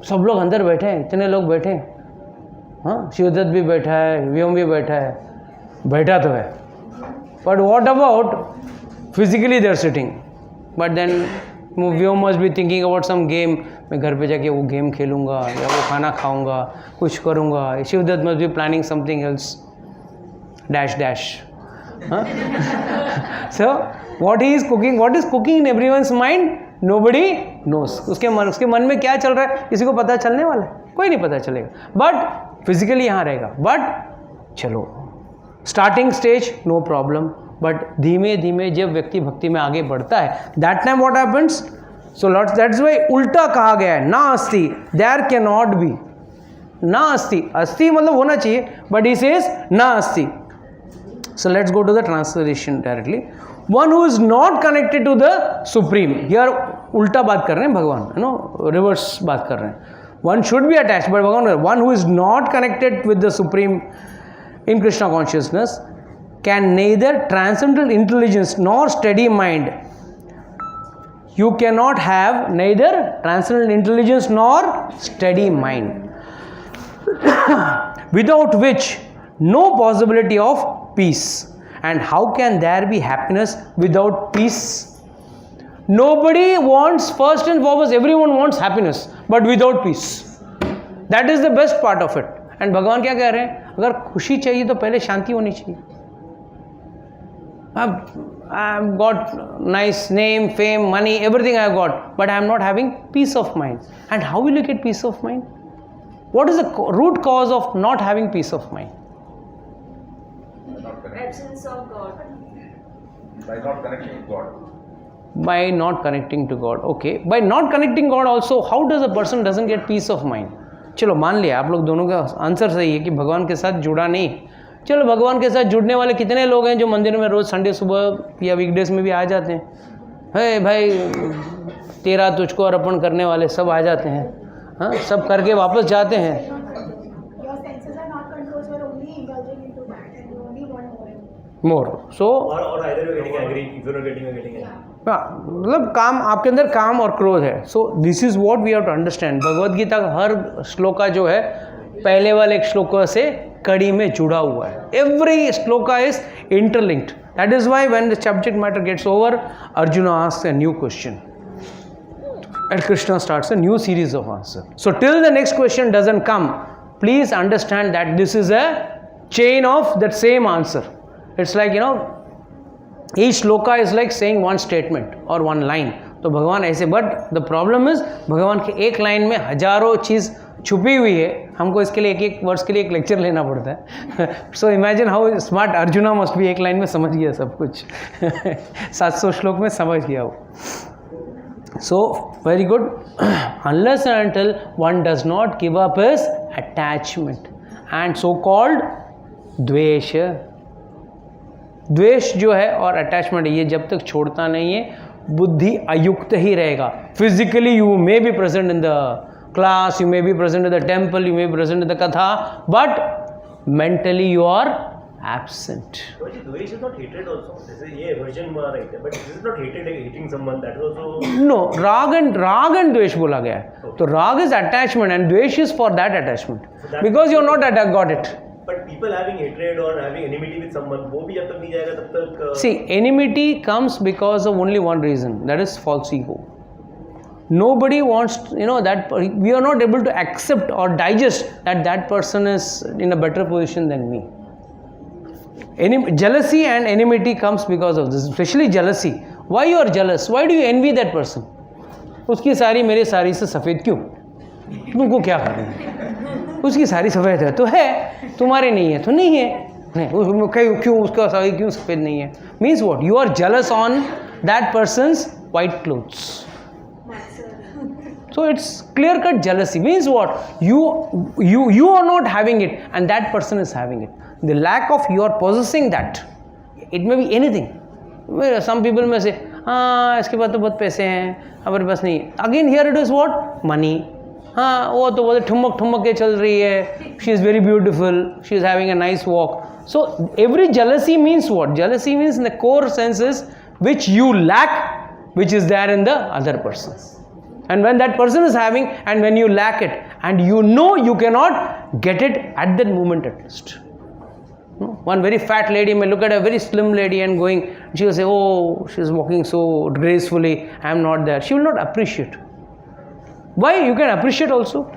सब लोग अंदर बैठे हैं, इतने लोग बैठे हैं, हाँ शिवदत्त भी बैठा है, व्योम भी बैठा है, बैठा तो है, but what about physically they are sitting, but then Vyom must be thinking about some game, मैं घर पे जाके वो गेम खेलूँगा या वो खाना खाऊँगा, कुछ करूँगा. Shivdatt must be planning something else dash dash. So what he is cooking in everyone's mind, nobody knows. उसके मन में क्या चल रहा है किसी को पता चलने वाला है? कोई नहीं पता चलेगा. बट फिजिकली यहाँ रहेगा. बट चलो starting stage no problem, but धीमे धीमे जब व्यक्ति भक्ति में आगे बढ़ता है, that time what happens. So that's why उल्टा कहा गया है, ना अस्ति, देयर कैन नॉट बी, ना अस्ति. अस्ति मतलब होना चाहिए, बट ही सेज ना अस्ति. So let's go to the translation directly. One who is not connected to the supreme. Here उल्टा बात कर रहे हैं भगवान, you know, reverse बात कर रहे हैं. One should be attached, but भगवान, one who is not connected with the supreme in Krishna consciousness can neither transcendental intelligence nor steady mind. You cannot have neither transcendental intelligence nor steady mind, without which no possibility of peace. And how can there be happiness without peace? Nobody wants, first and foremost, everyone wants happiness, but without peace. That is the best part of it. And भगवान क्या कह रहे हैं, अगर खुशी चाहिए तो पहले शांति होनी चाहिए. I've got nice name, fame, money, everything I've got, but I'm not having peace of mind. And how will you get peace of mind? What is the root cause of not having peace of mind? Absence of God. By not connecting with God. By not connecting to God. Okay. By not connecting God also, how does a person doesn't get peace of mind? चलो मान लिया आप लोग दोनों का answer सही है कि भगवान के साथ जुड़ा नहीं. चलो भगवान के साथ जुड़ने वाले कितने लोग हैं जो मंदिर में रोज़ संडे सुबह या वीकडेज में भी आ जाते हैं. हे भाई तेरा तुझको अर्पण करने वाले सब आ जाते हैं, हाँ सब करके वापस जाते हैं. Your senses are not controlled, you are only indulging into that and you only want more and more. More so or either you're getting angry, if you're not getting, you're getting angry. मतलब काम आपके अंदर काम और क्रोध है. So this is what we have to understand. Bhagavad Gita का हर श्लोका जो है पहले वाले एक श्लोका से कड़ी में जुड़ा हुआ है. Every shloka is interlinked. That is why when the subject matter gets over, Arjun asks a new question and Krishna starts a new series of answers. So till the next question doesn't come, please understand that this is a chain of that same answer. It's like, you know, each shloka is like saying one statement or one line. तो भगवान ऐसे, but the problem is भगवान के एक line में हजारों चीज़ छुपी हुई है. हमको इसके लिए एक एक वर्ष के लिए एक लेक्चर लेना पड़ता है. So imagine how smart arjuna must be. एक लाइन में समझ गया सब कुछ. 700 श्लोक में समझ गया वो. So very good. Unless and until one does not give up his attachment and so called द्वेष. द्वेष जो है और अटैचमेंट ये जब तक छोड़ता नहीं है, बुद्धि अयुक्त ही रहेगा. Physically you may be present in the class, you may be present in the temple, you may be present in the katha, but mentally you are absent. Dvesh is not hatred also. This is ये aversion में right है, but this is not hatred like hating someone. That is also No, राग and द्वेष बोला गया है. तो राग is attachment and द्वेष is for that attachment. Because you are not got it. But people having hatred or having enmity with someone, वो भी जब तक नहीं जाएगा तब तक. See, enmity comes because of only one reason, that is false ego. Nobody wants, you know, that we are not able to accept or digest that person is in a better position than me. Jealousy and enmity comes because of this, especially jealousy. Why you are jealous? Why do you envy that person? उसकी साड़ी मेरे साड़ी से सफ़ेद क्यों? तुमको क्या करना है? उसकी सारी सफ़ेद है तो है, तुम्हारे नहीं है तो नहीं है, नहीं क्यों उसका सारी क्यों सफ़ेद नहीं है? Means what? You are jealous on that person's white clothes. So it's clear cut jealousy. Means what? You are not having it and that person is having it. The lack of your possessing that, it may be anything. Some people may say, हाँ इसके पास तो बहुत पैसे हैं, हमारे पास नहीं है. Again here it is what? Money. हाँ वो तो बहुत ठुमक के चल रही है. She is very beautiful. She is having a nice walk. So every jealousy means what? Jealousy means in the core senses which you lack, which is there in the other person. And when that person is having, and when you lack it, and you know you cannot get it at that moment at least. One very fat lady may look at a very slim lady and going, she will say, oh, she is walking so gracefully, I am not there. She will not appreciate. Why? You can appreciate also.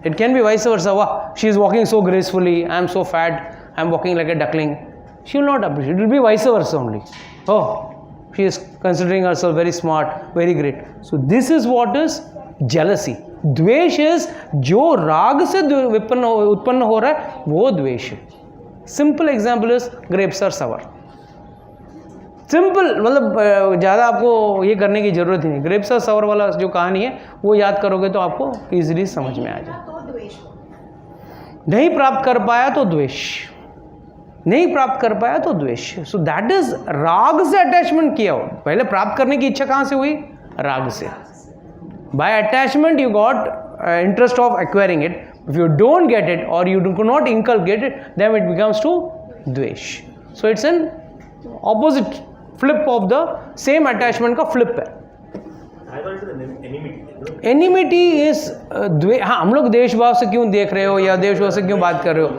It can be vice versa. Wow, she is walking so gracefully, I am so fat, I am walking like a duckling. She will not appreciate. It will be vice versa only. Oh, she is considering herself very smart, very great. So this is what is jealousy. द्वेष is जो राग से उत्पन्न हो रहा है वो द्वेष है. Simple example is grapes are sour. Simple, मतलब ज़्यादा आपको ये करने की ज़रूरत ही नहीं. grapes are sour वाला जो कहानी है वो याद करोगे तो आपको easily समझ में आ जाए. नहीं प्राप्त कर पाया तो द्वेष, नहीं प्राप्त कर पाया तो द्वेष. सो दैट इज राग से अटैचमेंट किया हो. पहले प्राप्त करने की इच्छा कहाँ से हुई? राग से. By attachment you got interest of acquiring it. If you don't get it or you do not inculcate it, then it becomes to dvesh. So it's an opposite flip of the same attachment का flip है. Enmity is द्वेष. हाँ, हम लोग देश भाव से क्यों देख रहे हो या देश भाव से क्यों बात कर रहे हो?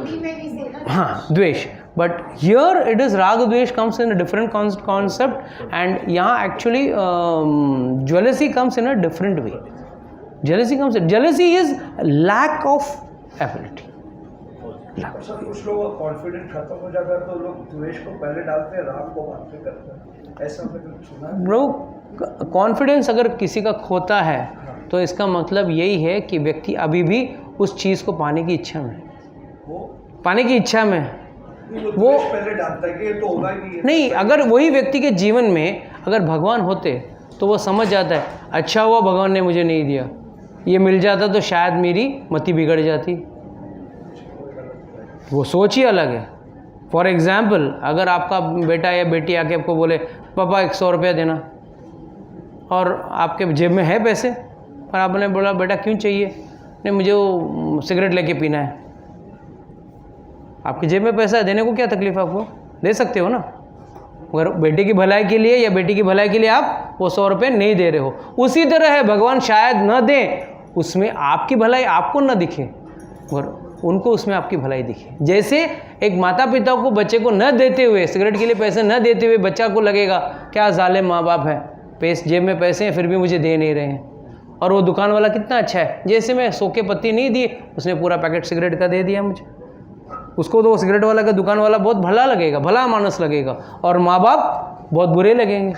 हाँ, द्वेष. But here it is raga dvesh comes in a different concept, and यहाँ actually jealousy comes in a different way. Jealousy is lack of ability. Sir कुछ लोगों का कॉन्फिडेंस खत्म हो जाता है तो लोग द्वेष को पहले डालते हैं, राग को बाद में करते हैं. ऐसा मैंने सुना है. ब्रो, कॉन्फिडेंस अगर किसी का खोता है तो इसका मतलब यही है कि व्यक्ति अभी भी उस चीज़ को पाने की इच्छा में, वो पहले डालता है कि ये तो होगा ही नहीं. अगर वही व्यक्ति के जीवन में अगर भगवान होते तो वो समझ जाता है, अच्छा हुआ भगवान ने मुझे नहीं दिया, ये मिल जाता तो शायद मेरी मति बिगड़ जाती. वो सोच ही अलग है. फॉर एग्जाम्पल, अगर आपका बेटा या बेटी आके आपको बोले पापा 100 रुपया देना, और आपके जेब में है पैसे, और आपने बोला बेटा क्यों चाहिए? नहीं, मुझे वो सिगरेट लेके पीना है. आपकी जेब में पैसा है, देने को क्या तकलीफ है? आपको दे सकते हो ना. अगर बेटे की भलाई के लिए या बेटी की भलाई के लिए आप वो 100 रुपये नहीं दे रहे हो. उसी तरह है, भगवान शायद न दें, उसमें आपकी भलाई आपको न दिखे और उनको उसमें आपकी भलाई दिखे. जैसे एक माता पिता को बच्चे को न देते हुए, सिगरेट के लिए पैसे न देते हुए बच्चा को लगेगा क्या जालिम माँ बाप है, जेब में पैसे हैं फिर भी मुझे दे नहीं रहे हैं. और वो दुकान वाला कितना अच्छा है, जैसे मैं 100 के पत्ती नहीं दिए, उसने पूरा पैकेट सिगरेट का दे दिया मुझे. उसको तो सिगरेट वाला का दुकान वाला बहुत भला लगेगा, भला मानस लगेगा, और माँ बाप बहुत बुरे लगेंगे.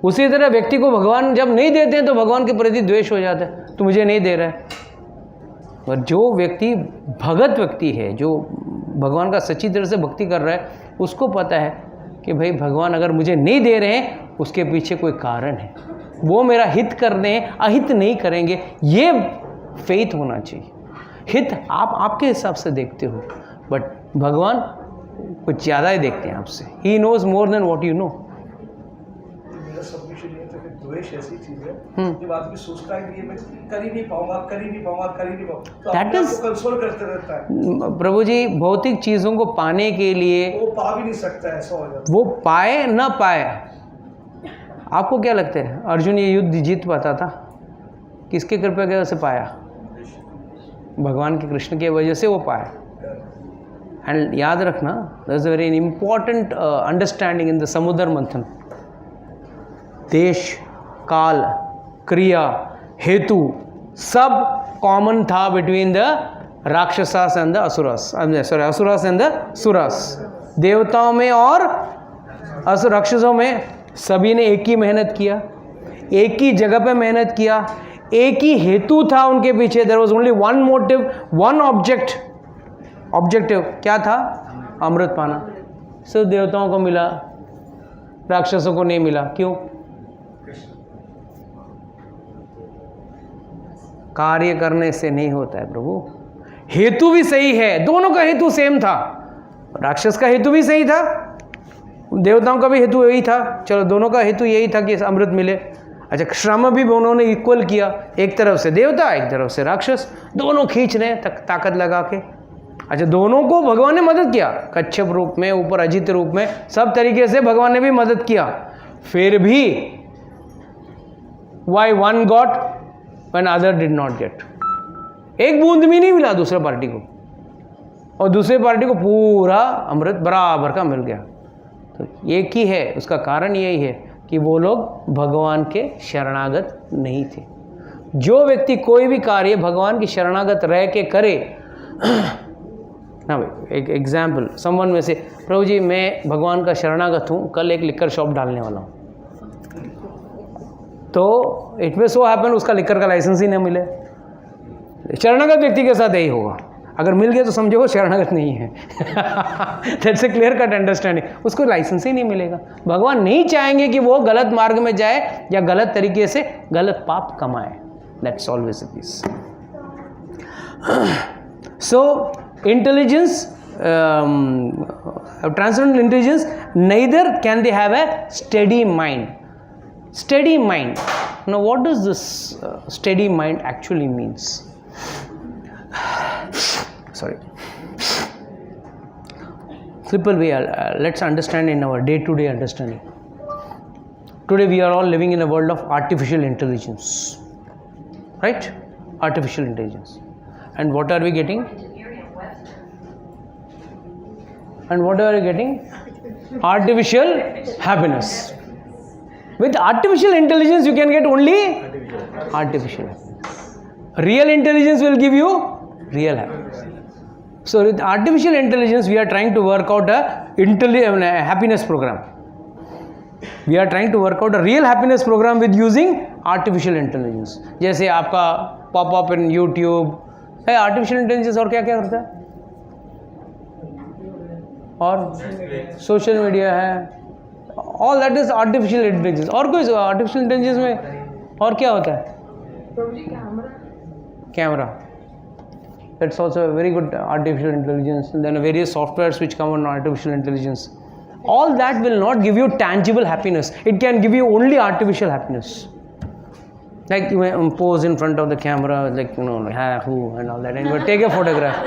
उसी तरह व्यक्ति को भगवान जब नहीं देते हैं तो भगवान के प्रति द्वेष हो जाता है, तो मुझे नहीं दे रहा है. और जो व्यक्ति भगत व्यक्ति है, जो भगवान का सच्ची तरह से भक्ति कर रहा है, उसको पता है कि भाई भगवान अगर मुझे नहीं दे रहे हैं उसके पीछे कोई कारण है, वो मेरा हित कर रहे हैं, अहित नहीं करेंगे. ये फेथ होना चाहिए. हित आप आपके हिसाब से देखते हो, बट भगवान कुछ ज़्यादा ही देखते हैं आपसे. He knows more than what you know. मेरा सबमिशन ये था कि द्वेष ऐसी चीज है जब आदमी सोचता है कि ये मैं कर ही नहीं पाऊंगा, तो That is कंसोल करते रहता है. प्रभु जी, भौतिक चीज़ों को पाने के लिए वो पा भी नहीं सकता, ऐसा हो जाता है. वो पाए ना पाए, आपको क्या लगता है अर्जुन ये युद्ध जीत पाता था? किसके कृपा के वजह से पाया? भगवान के कृष्ण की वजह से वो पाया. एंड याद रखना, that is a very important understanding in the samudra manthan. देश, काल, क्रिया, हेतु सब कॉमन था between the rakshasas and the asuras. Asuras and the suras. देवताओं में और राक्षसों में सभी ने एक ही मेहनत किया, एक ही जगह पे मेहनत किया, एक ही हेतु था उनके पीछे, there was only one motive, one objective, क्या था? अमृत पाना। सिर्फ देवताओं को मिला, राक्षसों को नहीं मिला। क्यों? कार्य करने से नहीं होता है प्रभु, हेतु भी सही है, दोनों का हेतु सेम था, राक्षस का हेतु भी सही था, देवताओं का भी हेतु यही था, चलो दोनों का हेतु यही था कि अमृत मिले। अच्छा, श्रम भी उन्होंने इक्वल किया, एक तरफ से देवता एक तरफ से राक्षस, दोनों खींच रहे हैं ताकत लगा के। अच्छा, दोनों को भगवान ने मदद किया, कच्छप रूप में, ऊपर अजित रूप में, सब तरीके से भगवान ने भी मदद किया। फिर भी why one got when other did not get? एक बूंद भी नहीं मिला दूसरे पार्टी को, और दूसरे पार्टी को पूरा अमृत बराबर का मिल गया। तो एक ही है, उसका कारण यही है कि वो लोग भगवान के शरणागत नहीं थे। जो व्यक्ति कोई भी कार्य भगवान की शरणागत रह के करे, ना भाई, एक एग्जाम्पल, समवन में से, प्रभु जी मैं भगवान का शरणागत हूँ, कल एक लिकर शॉप डालने वाला हूँ, तो इट में सो हैपन उसका लिकर का लाइसेंस ही नहीं मिले। शरणागत व्यक्ति के साथ यही होगा, अगर मिल गया तो समझो वो शरणागत नहीं है। That's a clear cut understanding, उसको लाइसेंस ही नहीं मिलेगा। भगवान नहीं चाहेंगे कि वो गलत मार्ग में जाए या गलत तरीके से गलत पाप कमाए। That's always this. So intelligence, transcendental intelligence, neither can they have a steady mind. Steady mind. Now what does this steady mind actually means? Sorry. Simple way, let's understand in our day-to-day understanding. Today we are all living in a world of artificial intelligence, right? Artificial intelligence. And what are we getting? And what are we getting? Artificial happiness. With artificial intelligence you can get only artificial happiness. Real intelligence will give you real happiness. So with artificial intelligence we are trying to work out a happiness program. We are trying to work out a real happiness program with using artificial intelligence. जैसे आपका pop up in YouTube, artificial intelligence और क्या क्या करता है? और social media है, all that is artificial intelligence. और कोई आर्टिफिशियल इंटेलिजेंस में और क्या होता है? Camera, that's also very good artificial intelligence. Then various softwares which come on artificial intelligence. All that will not give you tangible happiness, it can give you only artificial happiness. Like you pose in front of the camera, like who and all that, and you take a photograph.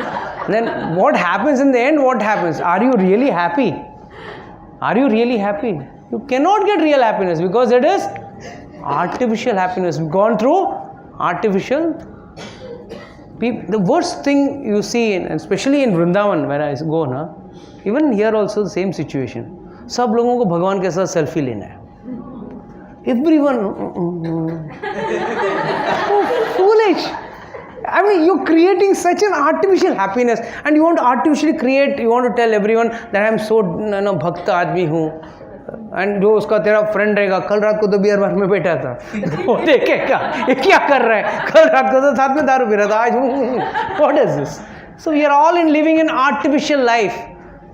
Then what happens in the end? What happens? Are you really happy? Are you really happy? You cannot get real happiness because it is artificial happiness. Gone through artificial. The worst thing you see, especially in Vrindavan where I go, even here also the same situation. सब लोगों को भगवान के साथ selfie लेना है. Everyone, foolish. I mean, you're creating such an artificial happiness, and you want to artificially create. You want to tell everyone that I am so भक्त आदमी हूँ, and जो उसका तेरा फ्रेंड रहेगा, कल रात को तो बियर बार में बैठा था, वो देखेगा ये क्या कर रहा है, कल रात को तो साथ में दारू पी रहा था, आज what is this? So we are all in living an artificial life.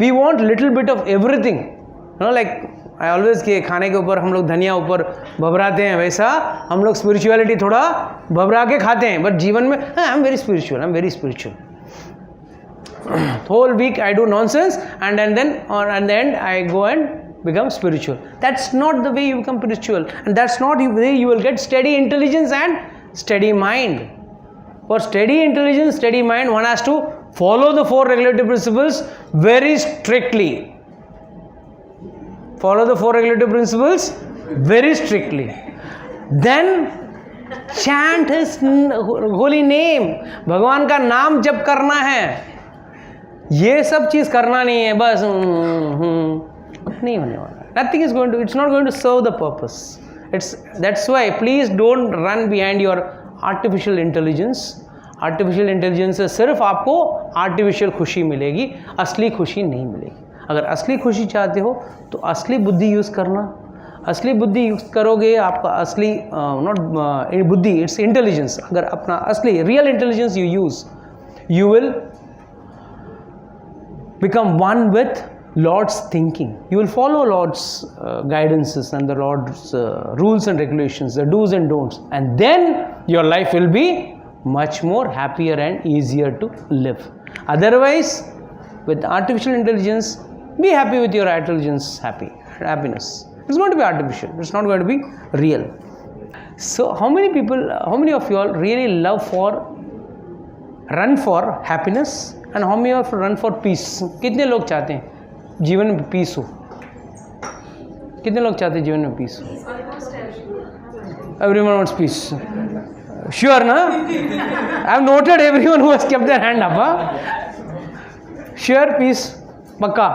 We want little bit of everything. Like I always कि खाने के ऊपर हम लोग धनिया ऊपर भभराते हैं, वैसा हम लोग स्पिरिचुअलिटी थोड़ा भभरा के खाते हैं, बट जीवन में I am very spiritual, I am very spiritual. Whole week I do nonsense and then at the end I go and become spiritual. That's not the way you become spiritual, and that's not the way you will get steady intelligence and steady mind. For steady intelligence, steady mind, one has to follow the 4 regulative principles very strictly. Follow the 4 regulative principles very strictly. Then chant his holy name. भगवान का नाम जप करना है. ये सब चीज करना नहीं है, बस नहीं होने वाला. Nothing is going to. It's not going to serve the purpose. That's why please don't run behind your artificial intelligence. Artificial intelligence से सिर्फ आपको artificial खुशी मिलेगी, असली खुशी नहीं मिलेगी. अगर असली खुशी चाहते हो तो असली बुद्धि यूज़ करना, असली बुद्धि यूज करोगे, आपका असली नॉट बुद्धि, इट्स इंटेलिजेंस, अगर अपना असली real intelligence you use, you will become one with Lord's thinking. You will follow Lord's guidances and the Lord's rules and regulations, the do's and don'ts, and then your life will be much more happier and easier to live. Otherwise, with artificial intelligence, be happy with your happiness. It's going to be artificial. It's not going to be real. So, how many of you all really run for happiness? And how many of run for peace? कितने लोग चाहते हैं जीवन में piece हो? कितने लोग चाहते हैं जीवन में पीस हो? Everyone wants peace. Sure ना? I have noted everyone who has kept their hand up. Sure, peace, पक्का.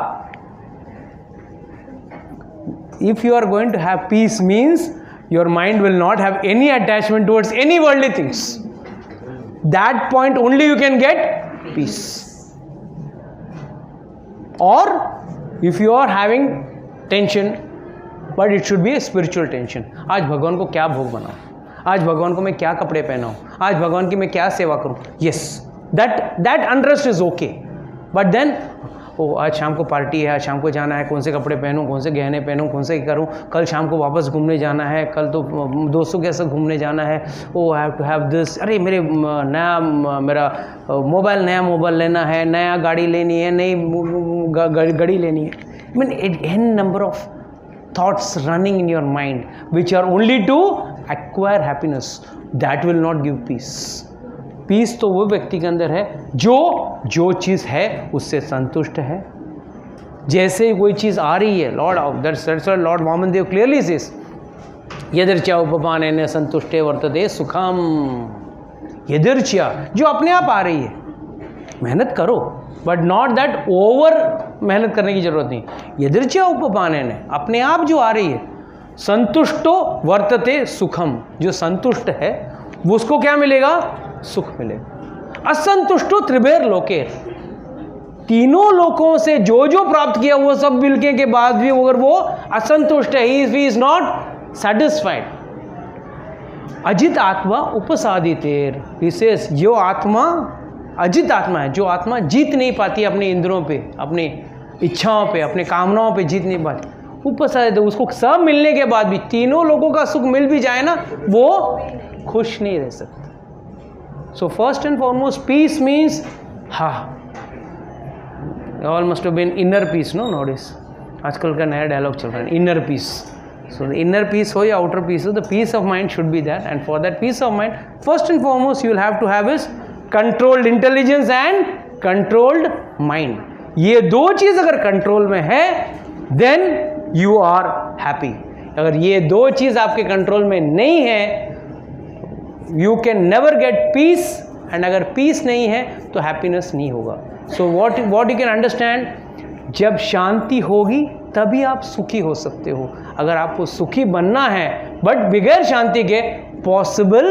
If you are going to have peace, means your mind will not have any attachment towards any worldly things. That point only you can get peace. Or if you are having tension, but it should be a spiritual tension. आज भगवान को क्या भोग बनाऊं, आज भगवान को मैं क्या कपड़े पहनाऊं, आज भगवान की मैं क्या सेवा करूं. Yes, that unrest is okay. But then आज शाम को पार्टी है, आज शाम को जाना है, कौन से कपड़े पहनूं, कौन से गहने पहनूं, कौन से करूं, कल शाम को वापस घूमने जाना है, कल तो दोस्तों के साथ घूमने जाना है, I have to have this, अरे मेरा नया मोबाइल लेना है, नया गाड़ी लेनी है, नई गाड़ी लेनी है. I mean, n number of thoughts running in your mind which are only to acquire happiness. That will not give peace. Peace तो वो व्यक्ति के अंदर है जो चीज़ है उससे संतुष्ट है. जैसे कोई चीज़ आ रही है, लॉर्ड वामनदेव क्लियरली सेज, यदर्च्या उपपानेन संतुष्टे वर्तते सुखम. यदर्च्या जो अपने आप आ रही है, मेहनत करो, बट नॉट दैट ओवर मेहनत करने की जरूरत नहीं. यदर्च्या उपपानेन अपने आप जो आ रही है, संतुष्टो वर्तते सुखम, जो संतुष्ट है वो उसको क्या मिलेगा? सुख मिलेगा. असंतुष्टो त्रिभेर लोकेर, तीनों लोकों से जो प्राप्त किया वो सब मिलने के बाद भी अगर वो असंतुष्ट है, he is not satisfied. Ajit आत्मा उपसादितेर, विशेष जो आत्मा अजित आत्मा है, जो आत्मा जीत नहीं पाती अपने इंद्रियों पे, अपनी इच्छाओं पे, अपने कामनाओं पे जीत नहीं पाती, उपसादित, उसको सब मिलने के बाद भी, तीनों लोगों का सुख मिल भी जाए ना, वो खुश नहीं रह सकता. So first and foremost, peace means, all must have been inner peace, no, nowadays. आजकल का नया डायलॉग चल रहा है, inner peace. So the inner peace हो या outer peace हो, the peace of mind should be there. And for that peace of mind, first and foremost, you will have to have is controlled intelligence and controlled mind. ये दो चीज़ अगर control में है, then you are happy. अगर ये दो चीज़ आपके control में नहीं है, you can never get peace, and अगर peace नहीं है तो happiness नहीं होगा. So what you can understand, जब शांति होगी तभी आप सुखी हो सकते हो. अगर आपको सुखी बनना है बट बगैर शांति के पॉसिबल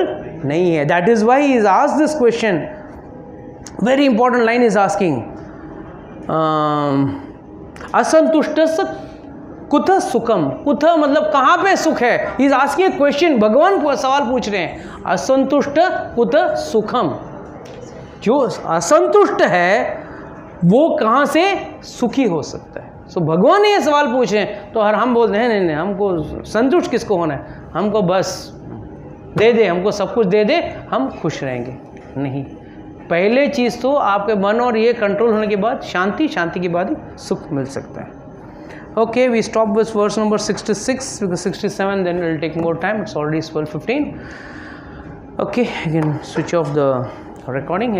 नहीं है. That is why he is asked this question. Very important line is asking, असंतुष्टस्य कुतः सुखम. कुतः मतलब कहाँ पे सुख है. He is asking A question, भगवान को सवाल पूछ रहे हैं. असंतुष्ट कुतः सुखम, जो असंतुष्ट है वो कहाँ से सुखी हो सकता है. सो भगवान ये सवाल पूछ रहे हैं, तो हम बोलते हैं नहीं, हमको संतुष्ट किसको होना है, हमको बस दे दे, हमको सब कुछ दे दे, हम खुश रहेंगे. नहीं, पहले चीज़ तो आपके मन और ये कंट्रोल होने के बाद शांति के बाद ही सुख मिल सकता है. Okay, we stop with verse number 66 because 67 then we'll take more time. It's already 12:15. Okay, you can switch off the recording.